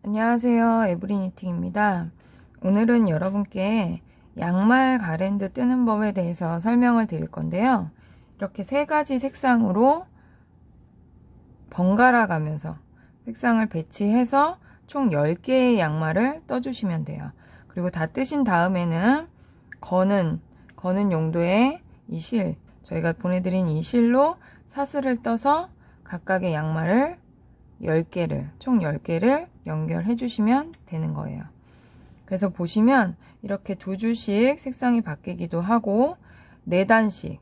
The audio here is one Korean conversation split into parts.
안녕하세요. 에브리니팅입니다. 오늘은 여러분께 양말 가랜드 뜨는 법에 대해서 설명을 드릴 건데요. 이렇게 세 가지 색상으로 번갈아 가면서 색상을 배치해서 총 10개의 양말을 떠주시면 돼요. 그리고 다 뜨신 다음에는 거는 용도의 이 실, 저희가 보내드린 이 실로 사슬을 떠서 각각의 양말을 10개를, 총 10개를 연결해 주시면 되는 거예요. 그래서 보시면 이렇게 두 줄씩 색상이 바뀌기도 하고 4단씩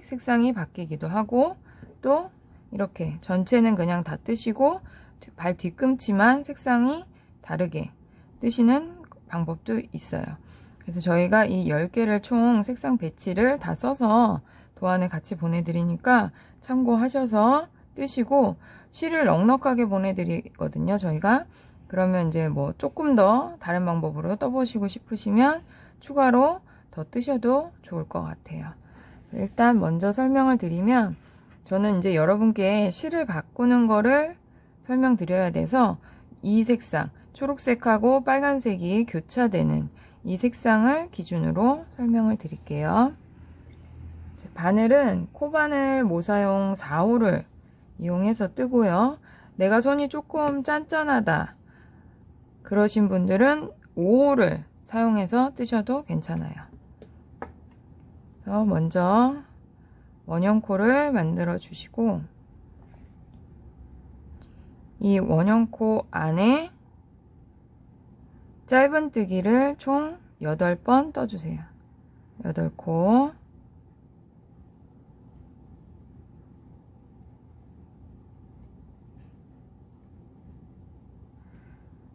색상이 바뀌기도 하고 또 이렇게 전체는 그냥 다 뜨시고 발 뒤꿈치만 색상이 다르게 뜨시는 방법도 있어요. 그래서 저희가 이 10개를 총 색상 배치를 다 써서 도안에 같이 보내드리니까 참고하셔서 뜨시고 실을 넉넉하게 보내드리거든요, 저희가. 그러면 이제 뭐 조금 더 다른 방법으로 떠보시고 싶으시면 추가로 더 뜨셔도 좋을 것 같아요. 일단 먼저 설명을 드리면 저는 이제 여러분께 실을 바꾸는 거를 설명드려야 돼서 이 색상, 초록색하고 빨간색이 교차되는 이 색상을 기준으로 설명을 드릴게요. 바늘은 코바늘 모사용 4호를 이용해서 뜨고요. 내가 손이 조금 짠짠하다 그러신 분들은 5호를 사용해서 뜨셔도 괜찮아요. 그래서 먼저 원형코를 만들어 주시고 이 원형코 안에 짧은뜨기를 총 8번 떠주세요. 8코.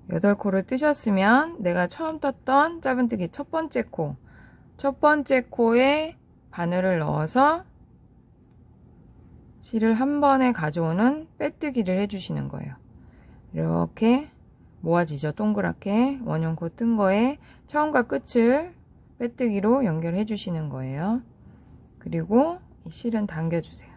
8코를 뜨셨으면 내가 처음 떴던 짧은뜨기 첫 번째 코에 바늘을 넣어서 실을 한 번에 가져오는 빼뜨기를 해주시는 거예요. 이렇게 모아지죠. 동그랗게 원형코 뜬 거에 처음과 끝을 빼뜨기로 연결해 주시는 거예요. 그리고 이 실은 당겨주세요.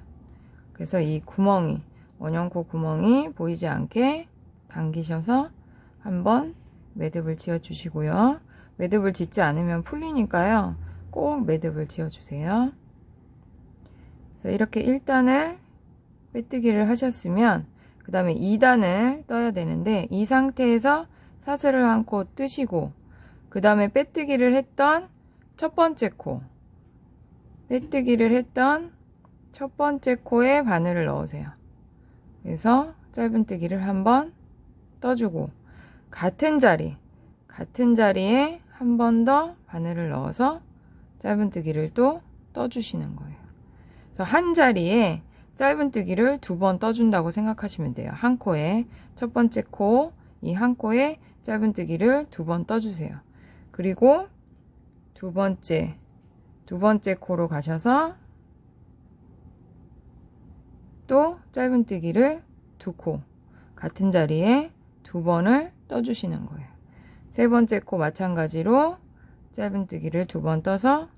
그래서 이 구멍이, 원형코 구멍이 보이지 않게 당기셔서 한번 매듭을 지어 주시고요. 매듭을 짓지 않으면 풀리니까요. 꼭 매듭을 지어 주세요. 그래서 이렇게 1단을 빼뜨기를 하셨으면 그 다음에 2단을 떠야 되는데 이 상태에서 사슬을 한 코 뜨시고 그 다음에 빼뜨기를 했던 첫 번째 코 코에 바늘을 넣으세요. 그래서 짧은뜨기를 한번 떠주고 같은 자리에 한 번 더 바늘을 넣어서 짧은뜨기를 또 떠주시는 거예요. 그래서 한 자리에 짧은뜨기를 2번 떠준다고 생각하시면 돼요. 한 코에, 첫 번째 코, 이 한 코에 짧은뜨기를 2번 떠주세요. 그리고 두 번째 코로 가셔서 또 짧은뜨기를 2코, 같은 자리에 2번을 떠주시는 거예요. 세 번째 코 마찬가지로 짧은뜨기를 2번 떠서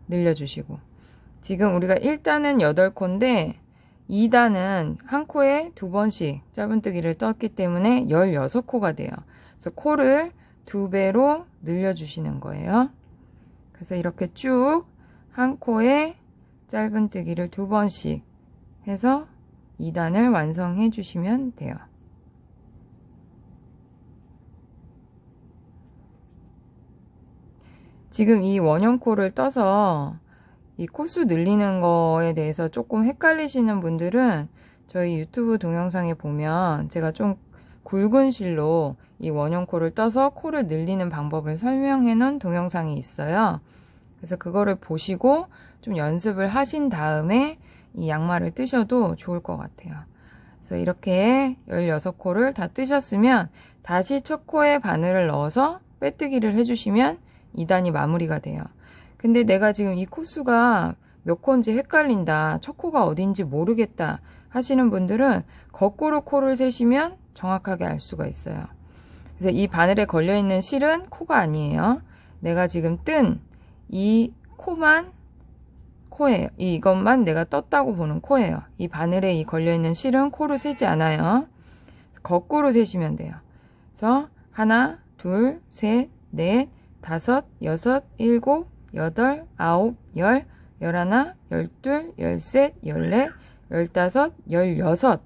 늘려주시고 지금 우리가 1단은 8코인데 2단은 한 코에 2번씩 짧은뜨기를 떴기 때문에 16코가 돼요. 그래서 코를 2배로 늘려주시는 거예요. 그래서 이렇게 쭉 한 코에 짧은뜨기를 2번씩 해서 2단을 완성해 주시면 돼요. 지금 이 원형코를 떠서 이 코수 늘리는 거에 대해서 조금 헷갈리시는 분들은 저희 유튜브 동영상에 보면 제가 좀 굵은 실로 이 원형코를 떠서 코를 늘리는 방법을 설명해 놓은 동영상이 있어요. 그래서 그거를 보시고 좀 연습을 하신 다음에 이 양말을 뜨셔도 좋을 것 같아요. 그래서 이렇게 16코를 다 뜨셨으면 다시 첫 코에 바늘을 넣어서 빼뜨기를 해주시면 2단이 마무리가 돼요. 근데 내가 지금 이 코수가 몇 코인지 헷갈린다, 첫 코가 어딘지 모르겠다 하시는 분들은 거꾸로 코를 세시면 정확하게 알 수가 있어요. 그래서 이 바늘에 걸려있는 실은 코가 아니에요. 내가 지금 뜬 이 코예요. 이것만 내가 떴다고 보는 코예요. 이 바늘에 이 걸려있는 실은 코로 세지 않아요. 거꾸로 세시면 돼요. 그래서 하나, 둘, 셋, 넷, 다섯, 여섯, 일곱, 여덟, 아홉, 열, 열하나, 열둘, 열셋, 열넷, 열다섯, 열여섯.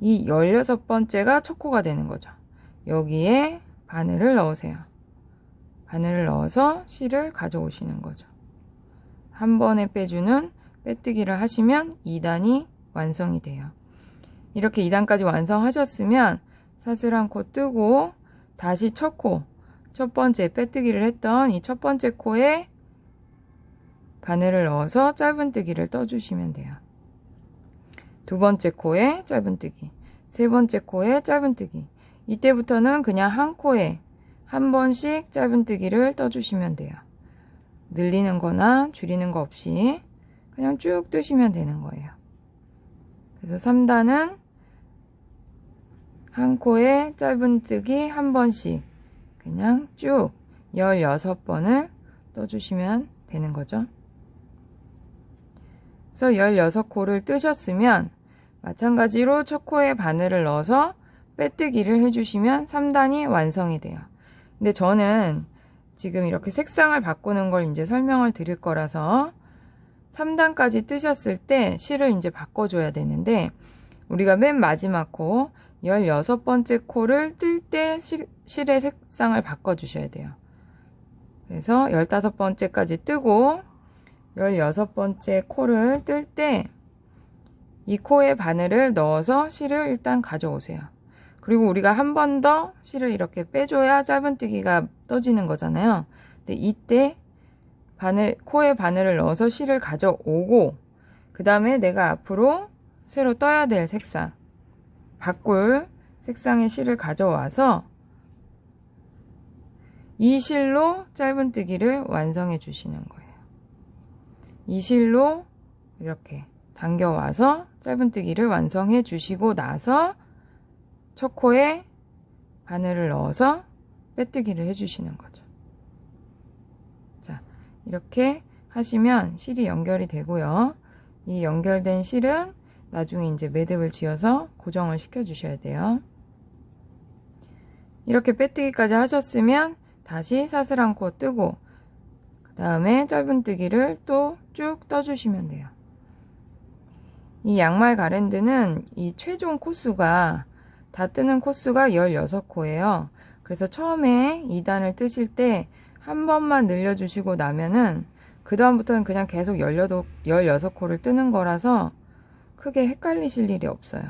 이 16번째가 첫 코가 되는 거죠. 여기에 바늘을 넣으세요. 바늘을 넣어서 실을 가져오시는 거죠. 한 번에 빼주는 빼뜨기를 하시면 2단이 완성이 돼요. 이렇게 2단까지 완성하셨으면 사슬한 코 뜨고 다시 첫 코, 첫 번째 빼뜨기를 했던 이 첫 번째 코에 바늘을 넣어서 짧은뜨기를 떠주시면 돼요. 두 번째 코에 짧은뜨기, 세 번째 코에 짧은뜨기. 이때부터는 그냥 한 코에 한 번씩 짧은뜨기를 떠주시면 돼요. 늘리는 거나 줄이는 거 없이 그냥 쭉 뜨시면 되는 거예요. 그래서 3단은 한 코에 짧은뜨기 한 번씩 그냥 쭉 16번을 떠주시면 되는 거죠. 그래서 16코를 뜨셨으면 마찬가지로 첫 코에 바늘을 넣어서 빼뜨기를 해주시면 3단이 완성이 돼요. 근데 저는 지금 이렇게 색상을 바꾸는 걸 이제 설명을 드릴 거라서 3단까지 뜨셨을 때 실을 이제 바꿔줘야 되는데 우리가 맨 마지막 코 16번째 코를 뜰 때 실의 색상을 바꿔주셔야 돼요. 그래서 15번째까지 뜨고 16번째 코를 뜰 때 이 코에 바늘을 넣어서 실을 일단 가져오세요. 그리고 우리가 한 번 더 실을 이렇게 빼줘야 짧은뜨기가 떠지는 거잖아요. 근데 이때 코에 바늘을 넣어서 실을 가져오고 그 다음에 내가 앞으로 새로 떠야 될 색상, 바꿀 색상의 실을 가져와서 이 실로 짧은뜨기를 완성해 주시는 거예요. 이 실로 이렇게 당겨와서 짧은뜨기를 완성해 주시고 나서 첫 코에 바늘을 넣어서 빼뜨기를 해주시는 거죠. 자, 이렇게 하시면 실이 연결이 되고요. 이 연결된 실은 나중에 이제 매듭을 지어서 고정을 시켜 주셔야 돼요. 이렇게 빼뜨기까지 하셨으면 다시 사슬한 코 뜨고 그 다음에 짧은뜨기를 또 쭉 떠주시면 돼요. 이 양말 가랜드는 이 최종 코수가 다 뜨는 코수가 16코예요. 그래서 처음에 2단을 뜨실 때 한 번만 늘려주시고 나면은 그 다음부터는 그냥 계속 16코를 뜨는 거라서 크게 헷갈리실 일이 없어요.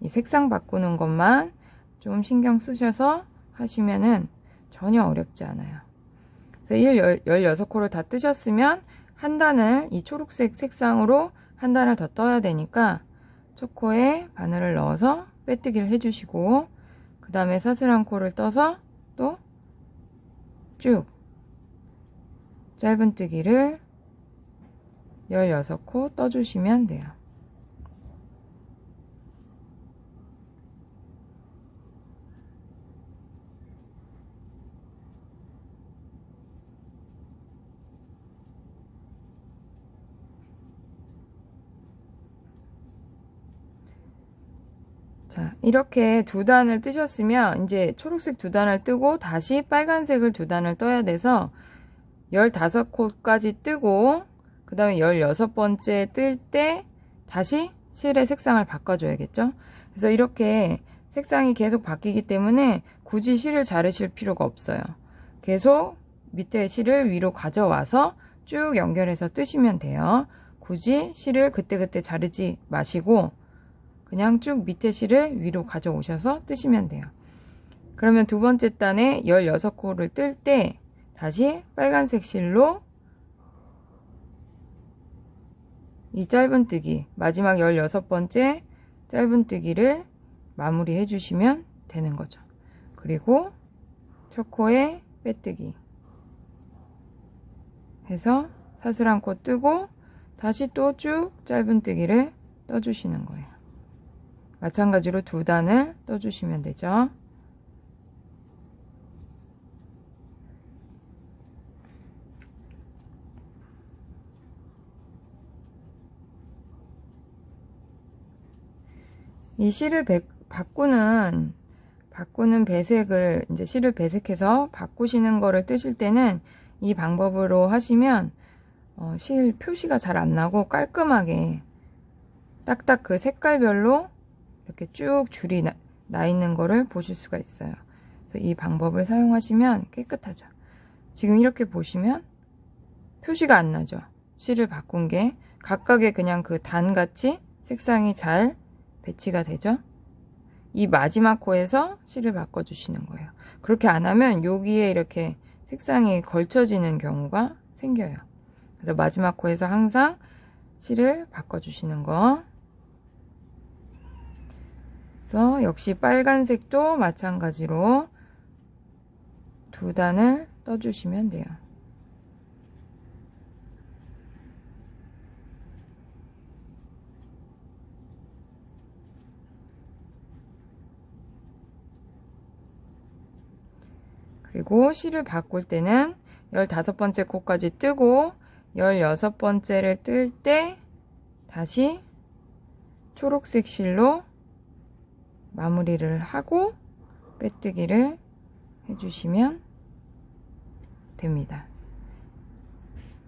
이 색상 바꾸는 것만 좀 신경 쓰셔서 하시면은 전혀 어렵지 않아요. 그래서 16코를 다 뜨셨으면 한 단을 이 초록색 색상으로 한 단을 더 떠야 되니까 첫 코에 바늘을 넣어서 빼뜨기를 해주시고 그 다음에 사슬한 코를 떠서 또 쭉 짧은뜨기를 16코 떠주시면 돼요. 자, 이렇게 두 단을 뜨셨으면 이제 초록색 두 단을 뜨고 다시 빨간색을 두 단을 떠야 돼서 15코까지 뜨고 그 다음에 16번째 뜰 때 다시 실의 색상을 바꿔줘야겠죠. 그래서 이렇게 색상이 계속 바뀌기 때문에 굳이 실을 자르실 필요가 없어요. 계속 밑에 실을 위로 가져와서 쭉 연결해서 뜨시면 돼요. 굳이 실을 그때그때 자르지 마시고 그냥 쭉 밑에 실을 위로 가져오셔서 뜨시면 돼요. 그러면 두 번째 단에 16코를 뜰 때 다시 빨간색 실로 이 짧은뜨기, 마지막 16번째 짧은뜨기를 마무리해 주시면 되는 거죠. 그리고 첫 코에 빼뜨기 해서 사슬한 코 뜨고 다시 또 쭉 짧은뜨기를 떠주시는 거예요. 마찬가지로 두 단을 떠주시면 되죠. 이 실을 바꾸는 배색을, 이제 실을 배색해서 바꾸시는 거를 뜨실 때는 이 방법으로 하시면 실 표시가 잘 안 나고 깔끔하게 딱딱 그 색깔별로 이렇게 쭉 줄이 나 있는 거를 보실 수가 있어요. 그래서 이 방법을 사용하시면 깨끗하죠. 지금 이렇게 보시면 표시가 안 나죠. 실을 바꾼 게 각각의 그냥 그 단같이 색상이 잘 배치가 되죠. 이 마지막 코에서 실을 바꿔주시는 거예요. 그렇게 안 하면 여기에 이렇게 색상이 걸쳐지는 경우가 생겨요. 그래서 마지막 코에서 항상 실을 바꿔주시는 거. 그래서 역시 빨간색도 마찬가지로 2단을 떠주시면 돼요. 그리고 실을 바꿀 때는 15번째 코까지 뜨고 16번째를 뜰 때 다시 초록색 실로 마무리를 하고 빼뜨기를 해주시면 됩니다.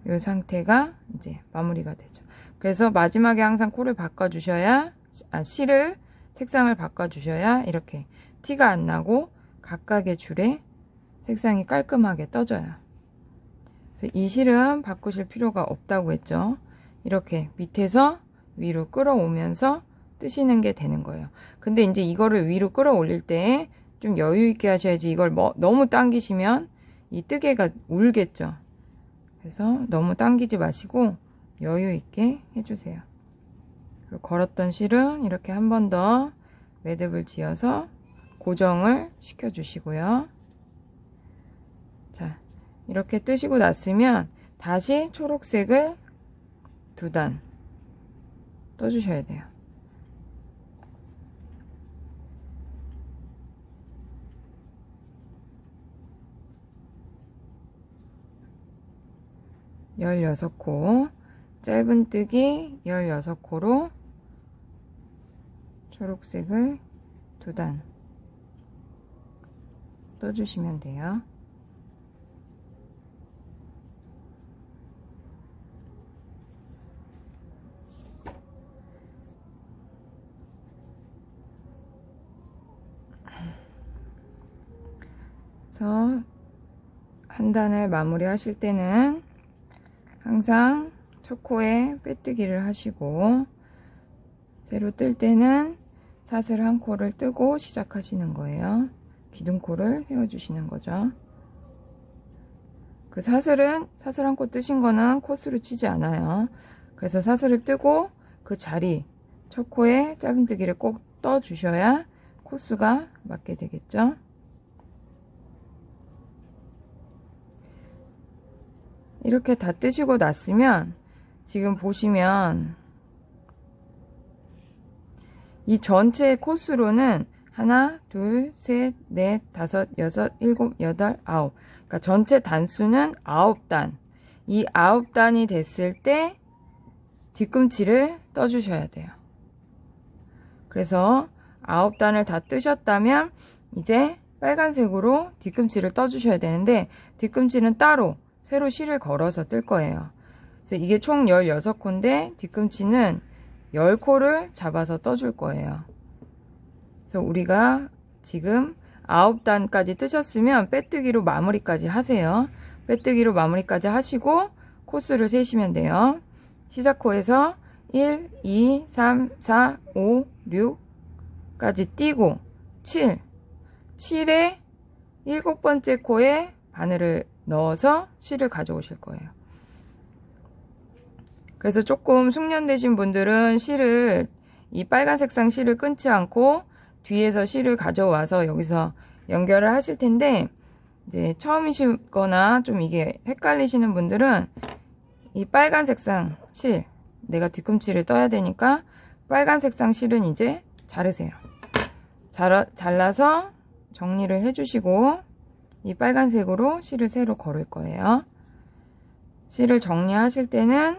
이 상태가 이제 마무리가 되죠. 그래서 마지막에 항상 코를 바꿔주셔야, 실을, 색상을 바꿔주셔야 이렇게 티가 안 나고 각각의 줄에 색상이 깔끔하게 떠져요. 그래서 이 실은 바꾸실 필요가 없다고 했죠. 이렇게 밑에서 위로 끌어오면서 뜨시는 게 되는 거예요. 근데 이제 이거를 위로 끌어올릴 때 좀 여유 있게 하셔야지, 이걸 너무 당기시면 이 뜨개가 울겠죠. 그래서 너무 당기지 마시고 여유 있게 해주세요. 그리고 걸었던 실은 이렇게 한 번 더 매듭을 지어서 고정을 시켜 주시고요. 자, 이렇게 뜨시고 났으면 다시 초록색을 2단 떠주셔야 돼요. 열여섯 코 짧은뜨기 16코로 초록색을 2단 떠주시면 돼요. 그래서 한 단을 마무리 하실 때는 항상 첫 코에 빼뜨기를 하시고, 새로 뜰 때는 사슬 한 코를 뜨고 시작하시는 거예요. 기둥코를 세워주시는 거죠. 그 사슬 한 코 뜨신 거는 코스로 치지 않아요. 그래서 사슬을 뜨고 그 자리, 첫 코에 짧은뜨기를 꼭 떠주셔야 코스가 맞게 되겠죠. 이렇게 다 뜨시고 났으면 지금 보시면 이 전체 코스로는 하나, 둘, 셋, 넷, 다섯, 여섯, 일곱, 여덟, 아홉. 그러니까 전체 단수는 9단. 이 9단이 됐을 때 뒤꿈치를 떠주셔야 돼요. 그래서 9단을 다 뜨셨다면 이제 빨간색으로 뒤꿈치를 떠주셔야 되는데, 뒤꿈치는 따로 새로 실을 걸어서 뜰 거예요. 그래서 이게 총 16코인데 뒤꿈치는 10코를 잡아서 떠줄 거예요. 그래서 우리가 지금 9단까지 뜨셨으면 빼뜨기로 마무리까지 하세요. 빼뜨기로 마무리까지 하시고 코스를 세시면 돼요. 시작코에서 1, 2, 3, 4, 5, 6까지 띄고 7에 7번째 코에 바늘을 넣어서 실을 가져오실 거예요. 그래서 조금 숙련되신 분들은 실을, 이 빨간 색상 실을 끊지 않고 뒤에서 실을 가져와서 여기서 연결을 하실 텐데, 이제 처음이시거나 좀 이게 헷갈리시는 분들은 이 빨간 색상 실, 내가 뒤꿈치를 떠야 되니까 빨간 색상 실은 이제 자르세요. 잘라서 정리를 해주시고 이 빨간색으로 실을 새로 걸을 거예요. 실을 정리하실 때는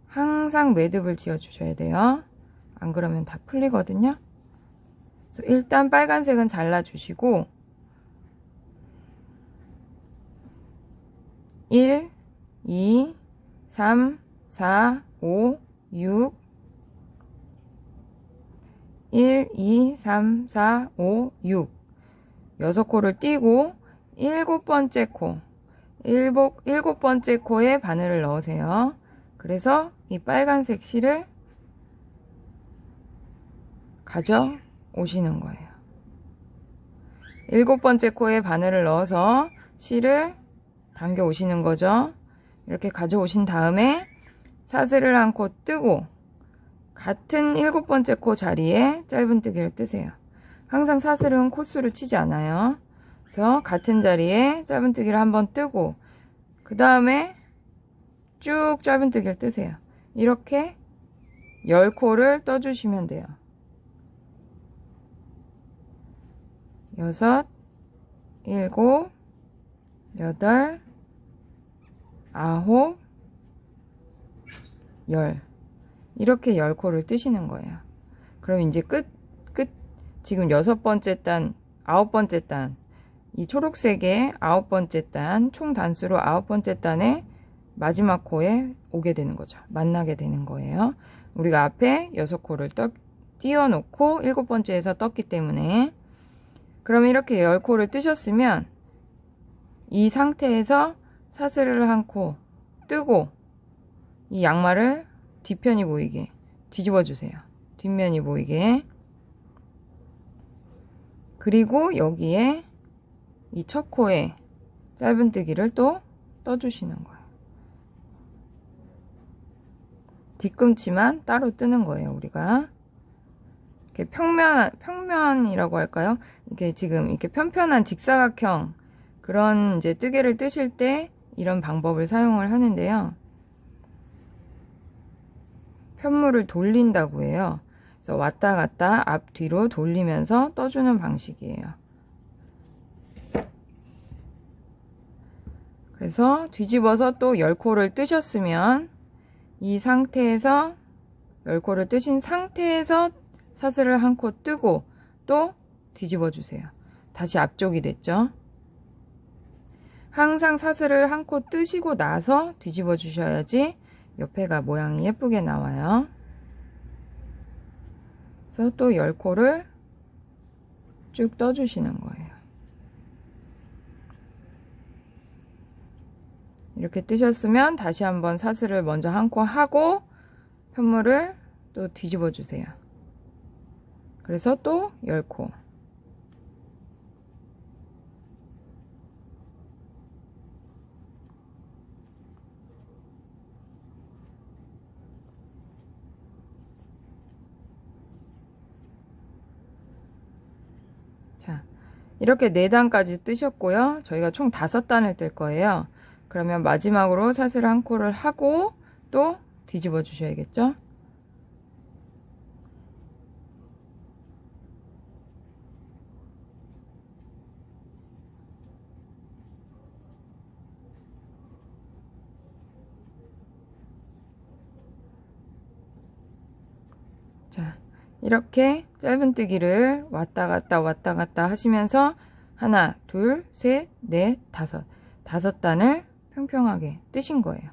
항상 매듭을 지어 주셔야 돼요. 안 그러면 다 풀리거든요. 그래서 일단 빨간색은 잘라주시고 1, 2, 3, 4, 5, 6 1, 2, 3, 4, 5, 6 6코를 띄고 7번째 코 7번째 코에 바늘을 넣으세요. 그래서 이 빨간색 실을 가져 오시는 거예요. 7번째 코에 바늘을 넣어서 실을 당겨 오시는 거죠. 이렇게 가져오신 다음에 사슬을 한 코 뜨고 같은 7번째 코 자리에 짧은뜨기를 뜨세요. 항상 사슬은 코수를 치지 않아요. 그래서 같은 자리에 짧은뜨기를 한번 뜨고 그 다음에 쭉 짧은뜨기를 뜨세요. 이렇게 10코를 떠주시면 돼요. 6, 7, 8, 9, 10 이렇게 10코를 뜨시는 거예요. 그럼 이제 끝 지금 6번째 단, 9번째 단 이 초록색의 9번째 단 총 단수로 9번째 단의 마지막 코에 오게 되는 거죠. 만나게 되는 거예요. 우리가 앞에 6코를 띄워놓고 7번째에서 떴기 때문에 그럼 이렇게 10코를 뜨셨으면 이 상태에서 사슬을 한 코 뜨고 이 양말을 뒷편이 보이게 뒤집어 주세요. 뒷면이 보이게. 그리고 여기에 이 첫 코에 짧은뜨기를 또 떠주시는 거예요. 뒤꿈치만 따로 뜨는 거예요. 우리가 이렇게 평면이라고 할까요? 이게 지금 이렇게 편편한 직사각형 그런 이제 뜨개를 뜨실 때 이런 방법을 사용을 하는데요. 편물을 돌린다고 해요. 그래서 왔다 갔다 앞뒤로 돌리면서 떠주는 방식이에요. 그래서 뒤집어서 또 10코를 뜨셨으면 이 상태에서 10코를 뜨신 상태에서 사슬을 한 코 뜨고 또 뒤집어 주세요. 다시 앞쪽이 됐죠. 항상 사슬을 한 코 뜨시고 나서 뒤집어 주셔야지 옆에가 모양이 예쁘게 나와요. 그래서 또 10코를 쭉 떠주시는 거예요. 이렇게 뜨셨으면 다시 한번 사슬을 먼저 한 코 하고 편물을 또 뒤집어 주세요. 그래서 또 10코. 자, 이렇게 4단까지 뜨셨고요. 저희가 총 5단을 뜰 거예요. 그러면 마지막으로 사슬 한 코를 하고 또 뒤집어 주셔야겠죠? 자, 이렇게 짧은뜨기를 왔다 갔다 하시면서 하나, 둘, 셋, 넷, 다섯 단을 평평하게 뜨신 거예요.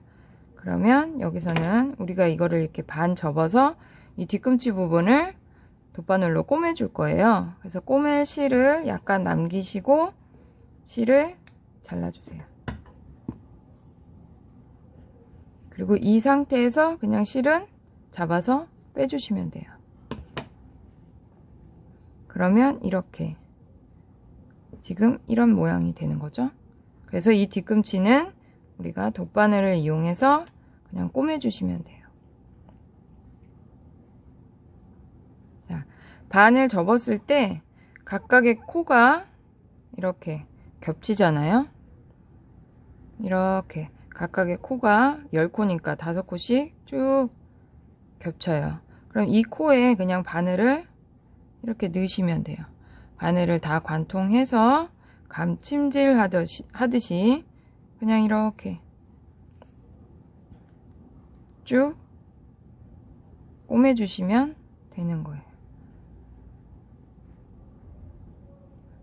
그러면 여기서는 우리가 이거를 이렇게 반 접어서 이 뒤꿈치 부분을 돗바늘로 꼬매줄 거예요. 그래서 꼬맬 실을 약간 남기시고 실을 잘라주세요. 그리고 이 상태에서 그냥 실은 잡아서 빼주시면 돼요. 그러면 이렇게 지금 이런 모양이 되는 거죠. 그래서 이 뒤꿈치는 우리가 돗바늘을 이용해서 그냥 꼬매주시면 돼요. 자, 반을 접었을 때 각각의 코가 이렇게 겹치잖아요. 이렇게 각각의 코가 10코니까 5코씩 쭉 겹쳐요. 그럼 이 코에 그냥 바늘을 이렇게 넣으시면 돼요. 바늘을 다 관통해서 감침질 하듯이 그냥 이렇게 쭉 꼬매주시면 되는 거예요.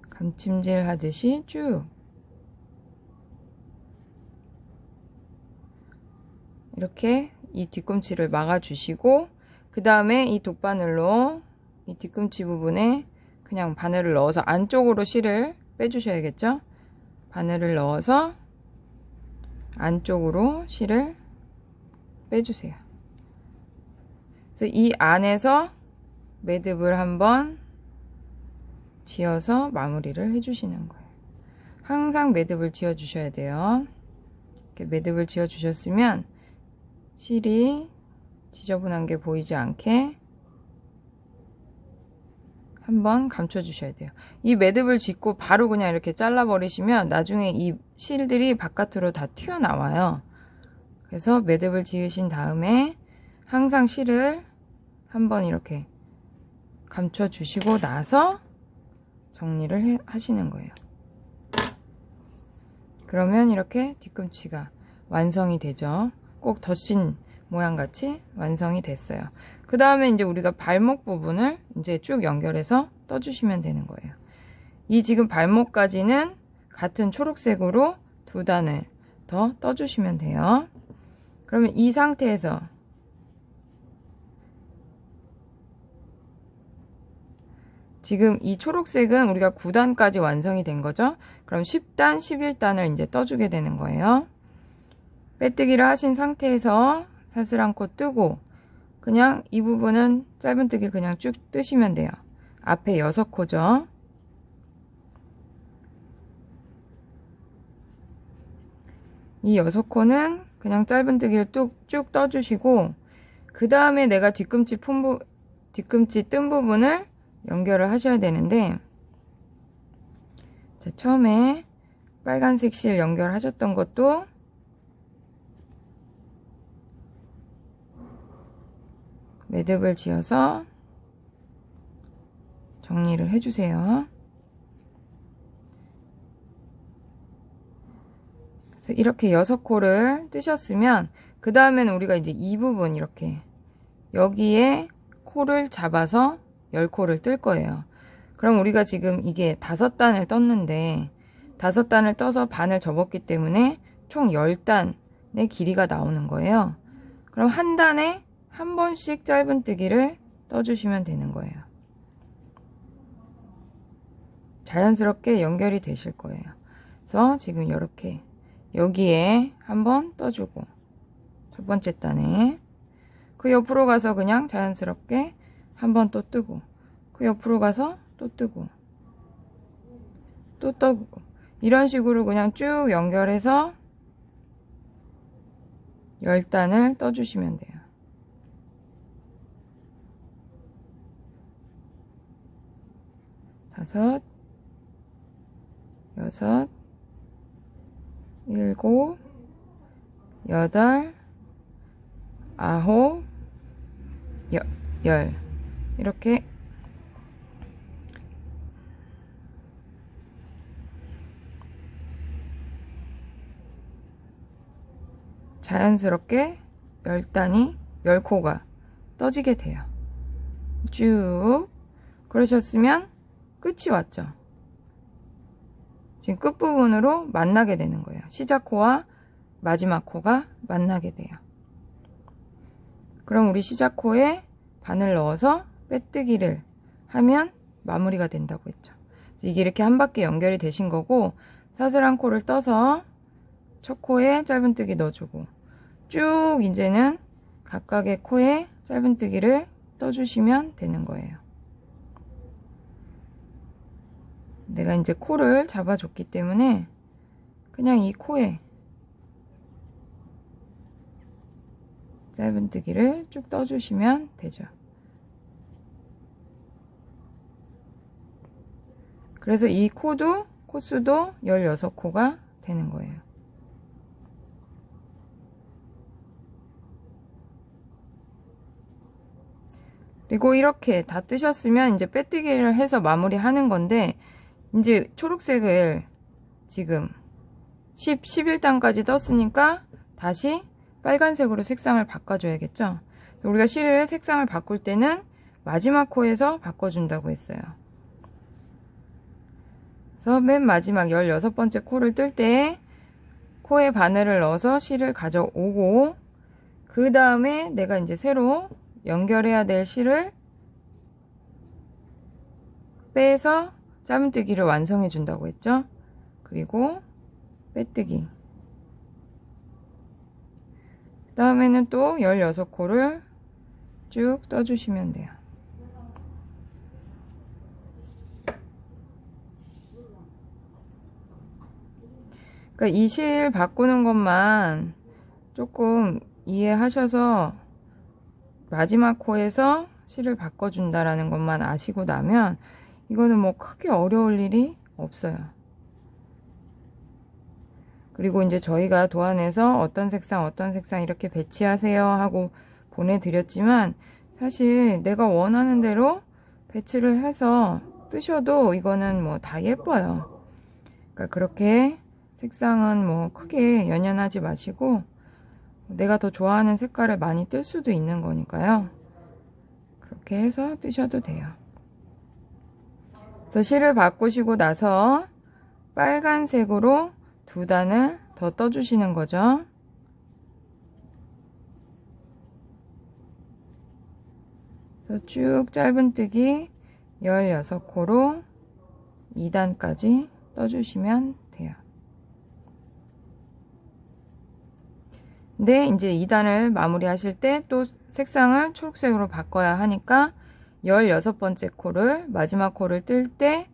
감침질 하듯이 쭉 이렇게 이 뒤꿈치를 막아 주시고, 그 다음에 이 돗바늘로 이 뒤꿈치 부분에 그냥 바늘을 넣어서 안쪽으로 실을 빼주셔야겠죠. 바늘을 넣어서 안쪽으로 실을 빼주세요. 그래서 이 안에서 매듭을 한번 지어서 마무리를 해주시는 거예요. 항상 매듭을 지어 주셔야 돼요. 이렇게 매듭을 지어 주셨으면 실이 지저분한 게 보이지 않게 한번 감춰 주셔야 돼요. 이 매듭을 짓고 바로 그냥 이렇게 잘라 버리시면 나중에 이 실들이 바깥으로 다 튀어나와요. 그래서 매듭을 지으신 다음에 항상 실을 한번 이렇게 감춰 주시고 나서 정리를 하시는 거예요. 그러면 이렇게 뒤꿈치가 완성이 되죠. 꼭 덧신 모양같이 완성이 됐어요. 그 다음에 이제 우리가 발목 부분을 이제 쭉 연결해서 떠주시면 되는 거예요. 이 지금 발목까지는 같은 초록색으로 2단을 더 떠주시면 돼요. 그러면 이 상태에서 지금 이 초록색은 우리가 9단까지 완성이 된 거죠. 그럼 10단, 11단을 이제 떠주게 되는 거예요. 빼뜨기를 하신 상태에서 사슬 한코 뜨고, 그냥 이 부분은 짧은뜨기 그냥 쭉 뜨시면 돼요. 앞에 6코죠. 이 6코는 그냥 짧은뜨기를 쭉 떠주시고, 그 다음에 내가 뒤꿈치 뜬 부분을 연결을 하셔야 되는데, 자, 처음에 빨간색 실 연결하셨던 것도 매듭을 지어서 정리를 해주세요. 그래서 이렇게 6코를 뜨셨으면 그 다음에는 우리가 이제 이 부분 이렇게 여기에 코를 잡아서 10코를 뜰 거예요. 그럼 우리가 지금 이게 5단을 떴는데 5단을 떠서 반을 접었기 때문에 총 10단의 길이가 나오는 거예요. 그럼 한 단에 한 번씩 짧은뜨기를 떠주시면 되는 거예요. 자연스럽게 연결이 되실 거예요. 그래서 지금 이렇게 여기에 한번 떠주고, 첫 번째 단에 그 옆으로 가서 그냥 자연스럽게 한번 또 뜨고, 그 옆으로 가서 또 뜨고, 또 떠고, 이런 식으로 그냥 쭉 연결해서 10단을 떠주시면 돼요. 5, 6, 7, 8, 9, 10 이렇게 자연스럽게 10단이 10코가 떠지게 돼요. 쭉 그러셨으면 끝이 왔죠. 지금 끝부분으로 만나게 되는 거예요. 시작 코와 마지막 코가 만나게 돼요. 그럼 우리 시작 코에 바늘 넣어서 빼뜨기를 하면 마무리가 된다고 했죠. 이게 이렇게 한 바퀴 연결이 되신 거고, 사슬 한 코를 떠서 첫 코에 짧은뜨기 넣어주고, 쭉 이제는 각각의 코에 짧은뜨기를 떠주시면 되는 거예요. 내가 이제 코를 잡아줬기 때문에 그냥 이 코에 짧은뜨기를 쭉 떠주시면 되죠. 그래서 이 코수도 16코가 되는 거예요. 그리고 이렇게 다 뜨셨으면 이제 빼뜨기를 해서 마무리하는 건데, 이제 초록색을 지금 11단까지 떴으니까 다시 빨간색으로 색상을 바꿔줘야겠죠. 우리가 실을 색상을 바꿀 때는 마지막 코에서 바꿔준다고 했어요. 그래서 맨 마지막 16번째 코를 뜰 때 코에 바늘을 넣어서 실을 가져오고, 그 다음에 내가 이제 새로 연결해야 될 실을 빼서 짧은뜨기를 완성해 준다고 했죠. 그리고 빼뜨기. 그 다음에는 또 16코를 쭉 떠주시면 돼요. 그러니까 이 실 바꾸는 것만 조금 이해하셔서 마지막 코에서 실을 바꿔준다라는 것만 아시고 나면 이거는 뭐 크게 어려울 일이 없어요. 그리고 이제 저희가 도안에서 어떤 색상 이렇게 배치하세요 하고 보내드렸지만, 사실 내가 원하는 대로 배치를 해서 뜨셔도 이거는 뭐 다 예뻐요. 그러니까 그렇게 색상은 뭐 크게 연연하지 마시고, 내가 더 좋아하는 색깔을 많이 뜰 수도 있는 거니까요. 그렇게 해서 뜨셔도 돼요. 그래서 실을 바꾸시고 나서 빨간색으로 2단을 더 떠주시는 거죠. 그래서 쭉 짧은뜨기 16코로 2단까지 떠주시면 돼요. 근데 이제 2단을 마무리 하실 때 또 색상을 초록색으로 바꿔야 하니까 16번째 코를, 마지막 코를 뜰 때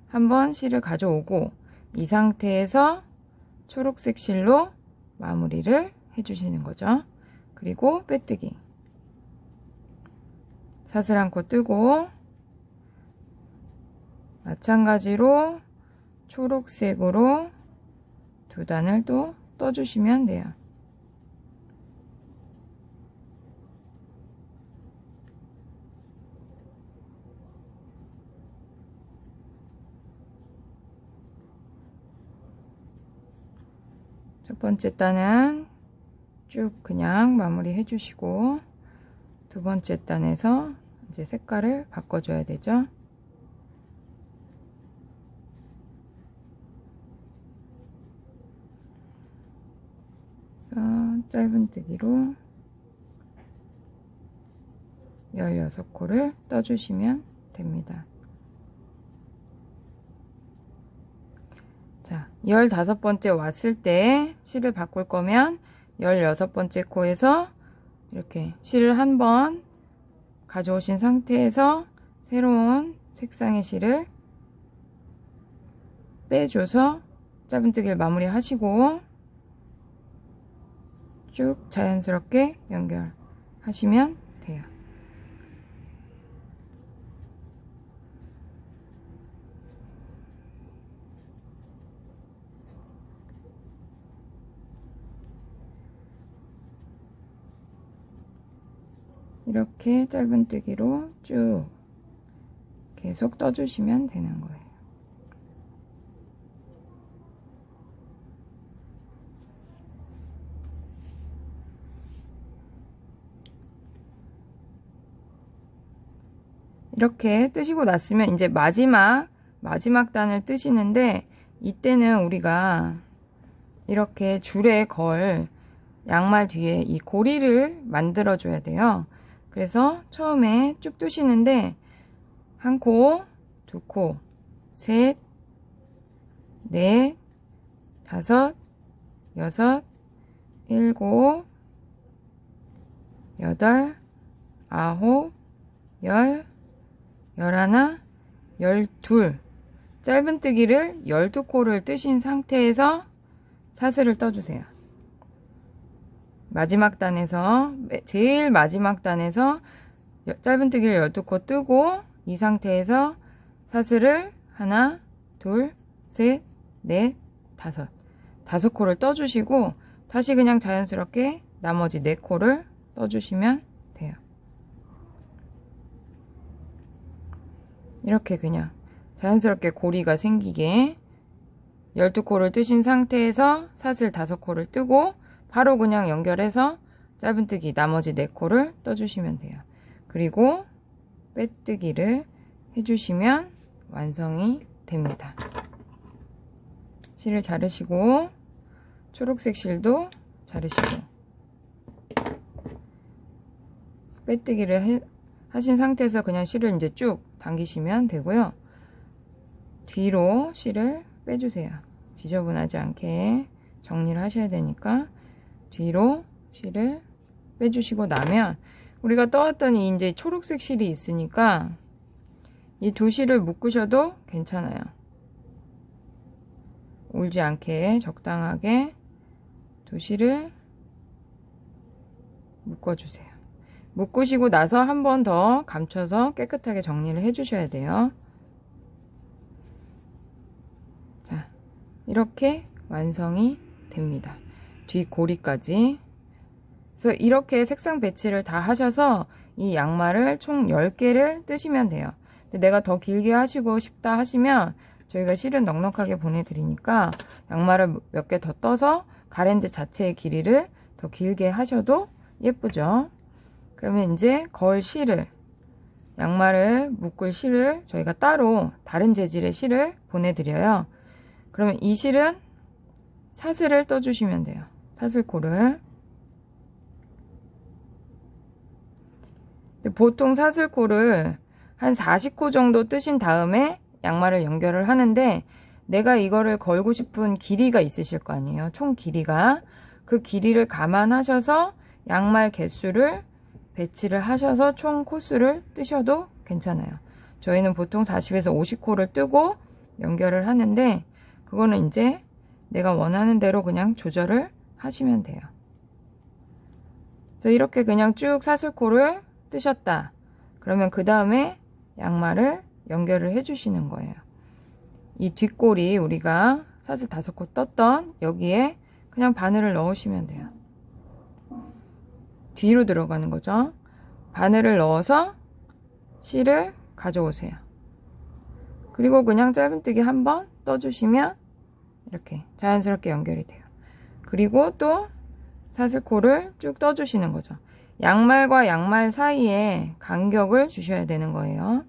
한번 실을 가져오고, 이 상태에서 초록색 실로 마무리를 해주시는 거죠. 그리고 빼뜨기. 사슬 한 코 뜨고, 마찬가지로 초록색으로 2단을 또 떠주시면 돼요. 첫 번째 단은 쭉 그냥 마무리 해주시고, 두 번째 단에서 이제 색깔을 바꿔줘야 되죠. 그래서 짧은뜨기로 16코를 떠주시면 됩니다. 자, 15번째 왔을 때 실을 바꿀 거면 16번째 코에서 이렇게 실을 한번 가져오신 상태에서 새로운 색상의 실을 빼줘서 짧은뜨기를 마무리 하시고 쭉 자연스럽게 연결하시면 돼요. 이렇게 짧은뜨기로 쭉 계속 떠주시면 되는 거예요. 이렇게 뜨시고 났으면 이제 마지막 단을 뜨시는데, 이때는 우리가 이렇게 줄에 걸 양말 뒤에 이 고리를 만들어 줘야 돼요. 그래서 처음에 쭉 뜨시는데 1코, 2코, 셋, 넷, 5, 6, 7, 8, 9, 10, 11, 12 짧은뜨기를 12코를 뜨신 상태에서 사슬을 떠주세요. 마지막 단에서, 제일 마지막 단에서 짧은뜨기를 12코 뜨고, 이 상태에서 사슬을 하나, 둘, 셋, 넷, 5 코를 떠주시고, 다시 그냥 자연스럽게 나머지 4코를 떠주시면 돼요. 이렇게 그냥 자연스럽게 고리가 생기게 12코를 뜨신 상태에서 사슬 5코를 뜨고 바로 그냥 연결해서 짧은뜨기 나머지 4코를 떠주시면 돼요. 그리고 빼뜨기를 해주시면 완성이 됩니다. 실을 자르시고 초록색 실도 자르시고 빼뜨기를 하신 상태에서 그냥 실을 이제 쭉 당기시면 되고요. 뒤로 실을 빼주세요. 지저분하지 않게 정리를 하셔야 되니까 뒤로 실을 빼주시고 나면 우리가 떠왔던 이 이제 초록색 실이 있으니까 이 두 실을 묶으셔도 괜찮아요. 울지 않게 적당하게 두 실을 묶어주세요. 묶으시고 나서 한 번 더 감춰서 깨끗하게 정리를 해주셔야 돼요. 자, 이렇게 완성이 됩니다. 뒷고리까지. 그래서 이렇게 색상 배치를 다 하셔서 이 양말을 총 10개를 뜨시면 돼요. 근데 내가 더 길게 하시고 싶다 하시면 저희가 실은 넉넉하게 보내드리니까 양말을 몇 개 더 떠서 가랜드 자체의 길이를 더 길게 하셔도 예쁘죠. 그러면 이제 걸 실을, 양말을 묶을 실을 저희가 따로 다른 재질의 실을 보내드려요. 그러면 이 실은 사슬을 떠주시면 돼요. 사슬코를. 보통 사슬코를 한 40코 정도 뜨신 다음에 양말을 연결을 하는데 내가 이거를 걸고 싶은 길이가 있으실 거 아니에요. 총 길이가. 그 길이를 감안하셔서 양말 개수를 배치를 하셔서 총 코수를 뜨셔도 괜찮아요. 저희는 보통 40에서 50코를 뜨고 연결을 하는데 그거는 이제 내가 원하는 대로 그냥 조절을 하시면 돼요. 그래서 이렇게 그냥 쭉 사슬코를 뜨셨다. 그러면 그 다음에 양말을 연결을 해주시는 거예요. 이 뒷골이 우리가 사슬 5코 떴던 여기에 그냥 바늘을 넣으시면 돼요. 뒤로 들어가는 거죠. 바늘을 넣어서 실을 가져오세요. 그리고 그냥 짧은뜨기 한번 떠주시면 이렇게 자연스럽게 연결이 돼요. 그리고 또 사슬코를 쭉 떠주시는 거죠. 양말과 양말 사이에 간격을 주셔야 되는 거예요.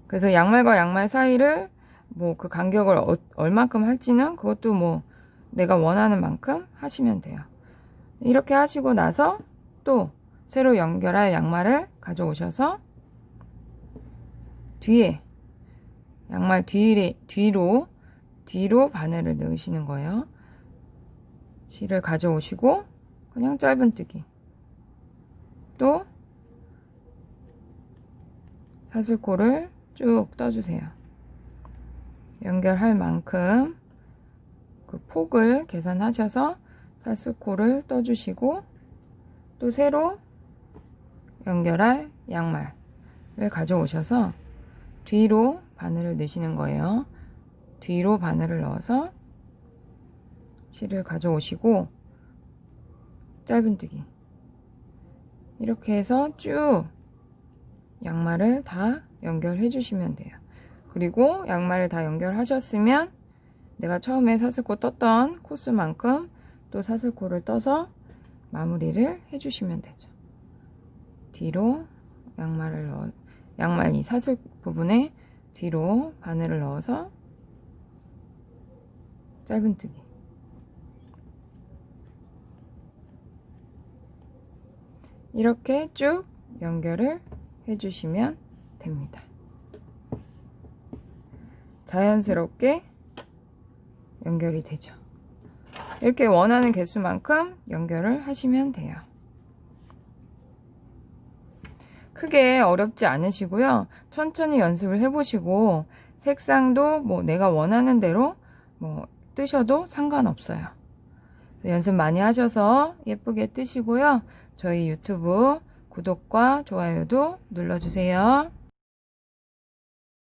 그래서 양말과 양말 사이를 뭐 그 간격을 얼만큼 할지는 그것도 뭐 내가 원하는 만큼 하시면 돼요. 이렇게 하시고 나서 또 새로 연결할 양말을 가져오셔서 뒤에 양말 뒤로 바늘을 넣으시는 거예요. 실을 가져오시고 그냥 짧은뜨기 또 사슬코를 쭉 떠주세요. 연결할 만큼 그 폭을 계산하셔서 사슬코를 떠주시고 또 새로 연결할 양말을 가져오셔서 뒤로 바늘을 넣으시는 거예요. 뒤로 바늘을 넣어서 실을 가져오시고 짧은뜨기 이렇게 해서 쭉 양말을 다 연결해 주시면 돼요. 그리고 양말을 다 연결하셨으면 내가 처음에 사슬코 떴던 코스만큼 또 사슬코를 떠서 마무리를 해주시면 되죠. 뒤로 양말 이 사슬 부분에 뒤로 바늘을 넣어서 짧은뜨기 이렇게 쭉 연결을 해주시면 됩니다. 자연스럽게 연결이 되죠. 이렇게 원하는 개수만큼 연결을 하시면 돼요. 크게 어렵지 않으시고요. 천천히 연습을 해보시고 색상도 뭐 내가 원하는 대로 뭐 뜨셔도 상관없어요. 연습 많이 하셔서 예쁘게 뜨시고요. 저희 유튜브 구독과 좋아요도 눌러주세요.